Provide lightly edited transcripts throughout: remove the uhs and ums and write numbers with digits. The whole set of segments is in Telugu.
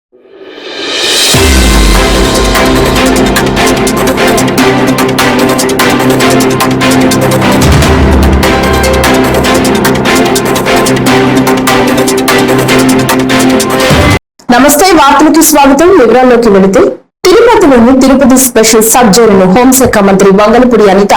నమస్తే, వార్తలకు స్వాగతం. వివరాల్లోకి వెళితే తిరుపతిలోని తిరుపతి స్పెషల్ సబ్ జైలును హోంశాఖ మంత్రి వంగలపూడి అనిత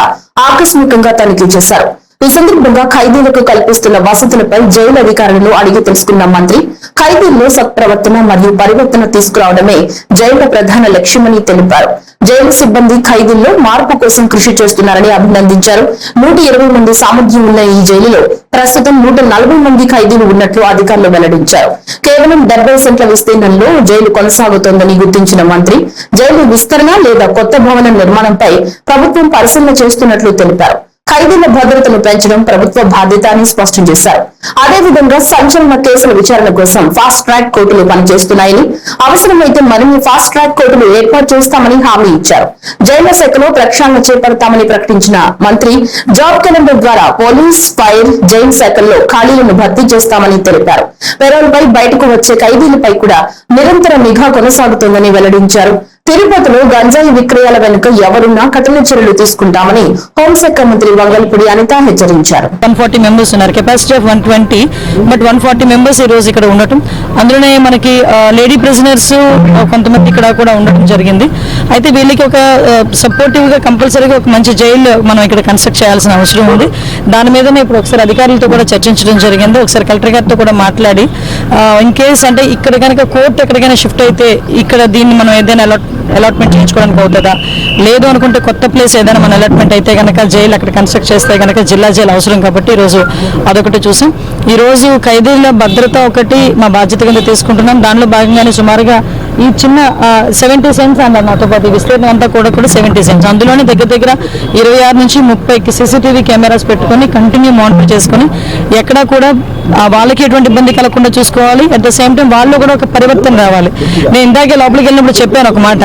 ఆకస్మికంగా తనిఖీ చేశారు. ఈ సందర్భంగా ఖైదీలకు కల్పిస్తున్న వసతులపై జైలు అధికారులను అడిగి తెలుసుకున్న మంత్రి ఖైదీల్లో సత్ప్రవర్తన మరియు పరివర్తన తీసుకురావడమే జైలు ప్రధాన లక్ష్యమని తెలిపారు. జైలు సిబ్బంది ఖైదీల్లో మార్పు కోసం కృషి చేస్తున్నారని అభినందించారు. 120 మంది సామర్థ్యం ఉన్న ఈ జైలులో ప్రస్తుతం 140 మంది ఖైదీలు ఉన్నట్లు అధికారులు వెల్లడించారు. కేవలం 70 సెంట్ల విస్తీర్ణంలో జైలు కొనసాగుతోందని గుర్తించిన మంత్రి జైలు విస్తరణ లేదా కొత్త భవనం నిర్మాణంపై ప్రభుత్వం పరిశీలన చేస్తున్నట్లు తెలిపారు. ఖైదీల భద్రతను పెంచడం ప్రభుత్వ బాధ్యత అని స్పష్టం చేశారు. అదేవిధంగా సంచలన కేసుల విచారణ కోసం ఫాస్ట్ ట్రాక్ కోర్టులు పనిచేస్తున్నాయని, అవసరమైతే మరిన్ని ఫాస్ట్ ట్రాక్ కోర్టులు ఏర్పాటు చేస్తామని హామీ ఇచ్చారు. జైళ్ల శాఖలో ప్రక్షాళన చేపడతామని ప్రకటించిన మంత్రి జాబ్ క్యాలెండర్ ద్వారా పోలీస్, ఫైర్, జైలు శాఖల్లో ఖాళీలను భర్తీ చేస్తామని తెలిపారు. పెరోల్ పై బయటకు వచ్చే ఖైదీలపై కూడా నిరంతర నిఘా కొనసాగుతోందని వెల్లడించారు. తిరుపతిలో గంజాయి విక్రయాల వెనుక ఎవరున్నా కఠిన చర్యలు తీసుకుంటామని హోంశాఖ మంత్రి వంగలపూడి అనిత హెచ్చరించారు. 140 మెంబర్స్ ఉన్నారు, కెపాసిటీ ఆఫ్ 120, బట్ 140 మెంబర్స్ ఈ రోజు ఇక్కడ ఉండటం, అందులోనే మనకి లేడీ ప్రిజనర్స్ కొంతమంది ఇక్కడ కూడా ఉండటం జరిగింది. అయితే వీళ్ళకి ఒక సపోర్టివ్ గా కంపల్సరీగా ఒక మంచి జైలు మనం ఇక్కడ కన్స్ట్రక్ట్ చేయాల్సిన అవసరం ఉంది. దాని మీదనే ఇప్పుడు ఒకసారి అధికారులతో కూడా చర్చించడం జరిగింది. ఒకసారి కలెక్టర్ గారితో కూడా మాట్లాడి ఇన్ కేస్ అంటే ఇక్కడ కనుక కోర్టు ఎక్కడికైనా షిఫ్ట్ అయితే ఇక్కడ దీన్ని మనం ఏదైనా అలాట్మెంట్ చేయించుకోవడానికి అవుతుందా, లేదు అనుకుంటే కొత్త ప్లేస్ ఏదైనా మన అలాట్మెంట్ అయితే కనుక జైలు అక్కడ కన్స్ట్రక్ట్ చేస్తే కనుక జిల్లా జైలు అవసరం కాబట్టి ఈరోజు అదొకటి చూసాం. ఈరోజు ఖైదీల భద్రత ఒకటి మా బాధ్యత కింద తీసుకుంటున్నాం. దానిలో భాగంగానే సుమారుగా ఈ చిన్న 70 సెంట్స్ అన్నారు నాతో పాటు విస్తీర్ణం అంతా కూడా 70 సెంట్స్, అందులోనే దగ్గర 26 నుంచి 30 CCTV కెమెరాస్ పెట్టుకొని కంటిన్యూ మానిటర్ చేసుకుని ఎక్కడా కూడా వాళ్ళకి ఎటువంటి ఇబ్బంది కలగకుండా చూసుకోవాలి. అట్ ద సేమ్ టైం వాళ్ళు కూడా ఒక పరివర్తన రావాలి. నేను ఇందాకే లోపలికి వెళ్ళినప్పుడు చెప్పాను ఒక మాట,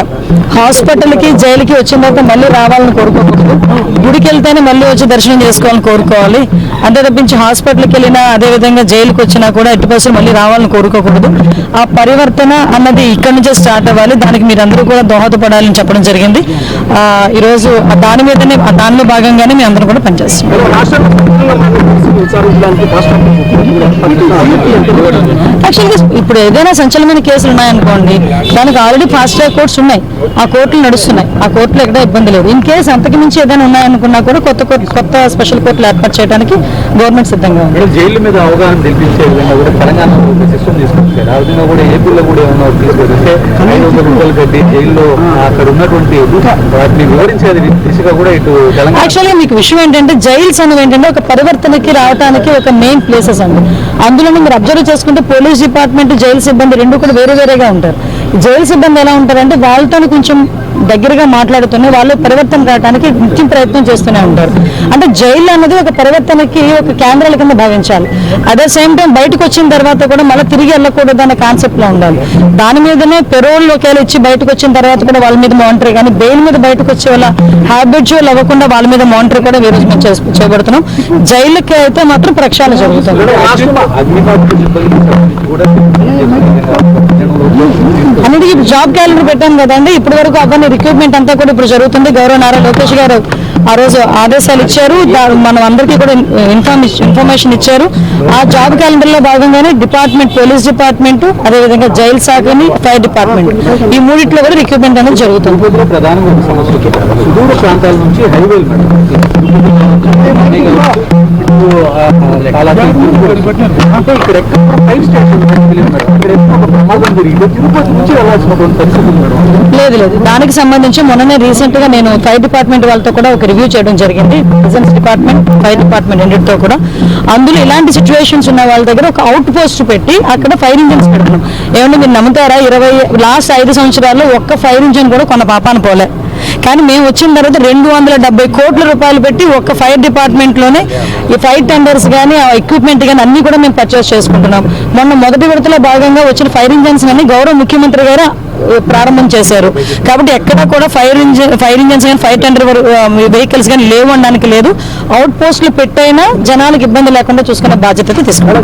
హాస్పిటల్కి జైలుకి వచ్చిన తర్వాత మళ్ళీ రావాలని కోరుకోకూడదు, గుడికి వెళ్తేనే మళ్ళీ వచ్చి దర్శనం చేసుకోవాలని కోరుకోవాలి. అంతే తప్పించి హాస్పిటల్కి వెళ్ళినా అదేవిధంగా జైలుకి వచ్చినా కూడా ఎట్టి పరిస్థితులు మళ్ళీ రావాలని కోరుకోకూడదు. ఆ పరివర్తన అన్నది ఇక్కడి నుంచే స్టార్ట్ అవ్వాలి. దానికి మీరందరూ కూడా దోహదపడాలని చెప్పడం జరిగింది. ఈరోజు దాని మీదనే దానిలో భాగంగానే మీ అందరూ కూడా పనిచేస్తున్నాం. యాక్చువల్గా ఇప్పుడు ఏదైనా సంచలనమైన కేసులు ఉన్నాయనుకోండి, దానికి ఆల్రెడీ ఫాస్ట్ ట్రాక్ కోర్ట్స్ ఉన్నాయి, ఆ కోర్టులు నడుస్తున్నాయి, ఆ కోర్టులో ఎక్కడ ఇబ్బంది లేదు. ఇన్ కేసు అంతకు మించి ఏదైనా ఉన్నాయనుకున్నా కూడా కొత్త స్పెషల్ కోర్టులు ఏర్పాటు చేయడానికి గవర్నమెంట్ సిద్ధంగా ఉంది. జైలు మీద అవగాహన తెలిపించే విధంగా కూడా తెలంగాణలో సిస్టమ్ తీసుకొచ్చారు. ఆ విధంగా కూడా ఏపీలో కూడా ఏమన్నా తీసుకొస్తే 500 రూపాయలు కట్టి జైల్లో అక్కడ ఉన్నటువంటి వాటిని వివరించే దిశగా కూడా ఇటు తెలంగాణ. యాక్చువల్లీ మీకు విషయం ఏంటంటే జైల్స్ అనేవి ఏంటంటే ఒక పరివర్తనకి రావడానికి ఒక మెయిన్ ప్లేసెస్ అండి. అందులోనే మీరు అబ్జర్వ్ చేసుకుంటే పోలీస్ డిపార్ట్మెంట్, జైలు సిబ్బంది రెండు కూడా వేరుగా ఉంటారు. జైలు సిబ్బంది ఎలా ఉంటారంటే వాళ్ళతో కొంచెం దగ్గరగా మాట్లాడుతూనే వాళ్ళు పరివర్తన రావడానికి నిత్యం ప్రయత్నం చేస్తూనే ఉంటారు. అంటే జైలు అన్నది ఒక పరివర్తనకి ఒక కేంద్రాల కింద భావించాలి. అదే సేమ్ టైం బయటకు వచ్చిన తర్వాత కూడా మళ్ళీ తిరిగి వెళ్ళకూడదు అనే కాన్సెప్ట్ లో ఉండాలి. దాని మీదనే పెరోల్ లోకేలు ఇచ్చి బయటకు వచ్చిన తర్వాత కూడా వాళ్ళ మీద మానిటర్, కానీ బెయిల్ మీద బయటకు వచ్చే వాళ్ళ హ్యాబిచువల్ అవ్వకుండా వాళ్ళ మీద మానిటర్ కూడా ఈరోజు మేము చేపడుతున్నాం. జైలుకి అయితే మాత్రం ప్రక్షాళన జరుగుతుంది. అన్నిటికీ జాబ్ క్యాలెండర్ పెట్టాం కదండి, ఇప్పటి వరకు అవన్నీ రిక్రూట్మెంట్ అంతా కూడా ఇప్పుడు జరుగుతుంది. గౌరవ నారా లోకేష్ గారు ఆ రోజు ఆదేశాలు ఇచ్చారు, మనం అందరికీ కూడా ఇన్ఫర్మేషన్ ఇచ్చారు. ఆ జాబ్ క్యాలెండర్ లో భాగంగానే డిపార్ట్మెంట్, పోలీస్ డిపార్ట్మెంట్, అదేవిధంగా జైల్ శాఖని, ఫైర్ డిపార్ట్మెంట్, ఈ మూడిట్లో కూడా రిక్రూట్మెంట్ అనేది జరుగుతుంది. ప్రధానంగా సుదూర ప్రాంతాల నుంచి హైవేలు లేదు, దానికి సంబంధించి మొన్ననే రీసెంట్ గా నేను ఫైర్ డిపార్ట్మెంట్ వాళ్ళతో కూడా ఒక రివ్యూ చేయడం జరిగింది. డిఫెన్స్ డిపార్ట్మెంట్, ఫైర్ డిపార్ట్మెంట్ రెండింటితో కూడా. అందులో ఇలాంటి సిచ్యువేషన్స్ ఉన్న వాళ్ళ దగ్గర ఒక అవుట్ పోస్ట్ పెట్టి అక్కడ ఫైర్ ఇంజిన్స్ పెడుతున్నాం. ఏమంటే మీరు నమ్ముతారా, లాస్ట్ 5 సంవత్సరాల్లో ఒక్క ఫైర్ ఇంజిన్ కూడా కొన్న పాపాన పోలే. కానీ మేము వచ్చిన తర్వాత 270 కోట్ల రూపాయలు పెట్టి ఒక్క ఫైర్ డిపార్ట్మెంట్ లోనే ఈ ఫైర్ టెండర్స్ కానీ, ఆ ఎక్విప్మెంట్ కానీ అన్ని కూడా మేము పర్చేస్ చేసుకుంటున్నాం. మొన్న మొదటి విడతలో భాగంగా వచ్చిన ఫైర్ ఇంజిన్స్ అని గౌరవ ముఖ్యమంత్రి గారు ప్రారంభం చేశారు. కాబట్టి ఎక్కడా కూడా ఫైర్ ఇంజిన్స్ కానీ, ఫైర్ టెండర్ వెహికల్స్ కానీ లేవు అనడానికి లేదు. అవుట్ పోస్టులు పెట్టైనా జనాలకు ఇబ్బంది లేకుండా చూసుకునే బాధ్యత తీసుకున్నాం.